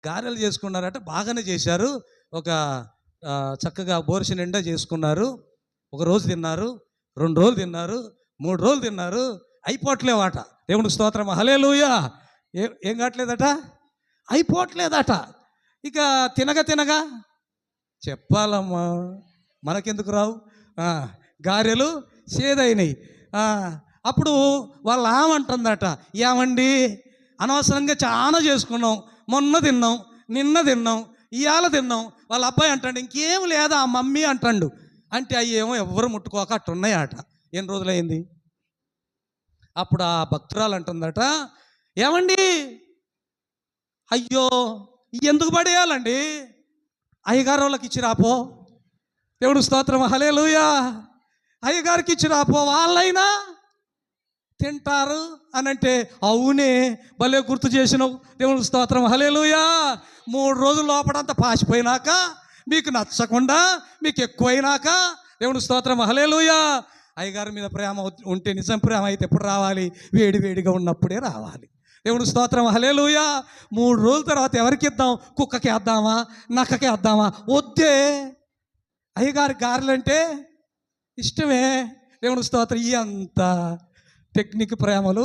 గారెలు చేసుకున్నారట, బాగానే చేశారు. ఒక చక్కగా బోరుసి నిండా చేసుకున్నారు. ఒక రోజు తిన్నారు, 2 రోజులు తిన్నారు, 3 రోజులు తిన్నారు, అయిపోవట్లేవాట. దేవునికి స్తోత్రం, హల్లెలూయా. ఏం కావట్లేదట, అయిపోవట్లేదట. ఇక తినగా చెప్పాలమ్మా, మనకెందుకు రావు గారెలు చేదైనవి. అప్పుడు వాళ్ళ ఏమంటుందట, ఏమండి అనవసరంగా చాలా చేసుకున్నాం, మొన్న తిన్నాం, నిన్న తిన్నాం, ఇవాళ తిన్నాం. వాళ్ళ అబ్బాయి అంటాడు, ఇంకేం లేదా ఆ మమ్మీ అంటాడు. అంటే అవి ఏమో ఎవ్వరు ముట్టుకోక అట్టున్నాయట. ఎన్ని రోజులైంది. అప్పుడు ఆ భక్తురాలు అంటుందట, ఏమండి అయ్యో ఎందుకు పడేయాలండి, అయ్యగారు వాళ్ళకి ఇచ్చి రాపో. దేవుడు స్తోత్రం, హల్లెలూయా. అయ్యగారికి ఇచ్చి రాపో, వాళ్ళైనా తింటారు అని అంటే, అవునే భలే గుర్తు చేసినావు. దేవుడు స్తోత్రం, హల్లెలూయా. 3 రోజుల లోపడంతా పాసిపోయినాక, మీకు నచ్చకుండా, మీకు ఎక్కువైనాక, దేవుడు స్తోత్రం, హల్లెలూయా. అయ్యగారి మీద ప్రేమ ఉంటే, నిజం ప్రేమ అయితే ఎప్పుడు రావాలి, వేడి వేడిగా ఉన్నప్పుడే రావాలి. దేవుడు స్తోత్రం, హల్లెలూయా. 3 రోజుల తర్వాత ఎవరికి ఇద్దాం, కుక్కకి వేద్దామా, నక్కకి వేద్దామా? వద్దే, అయ్యగారి గారెలంటే ఇష్టమే. దేవుడు స్తోత్రం. ఈ అంత టెక్నిక్ ప్రేమలు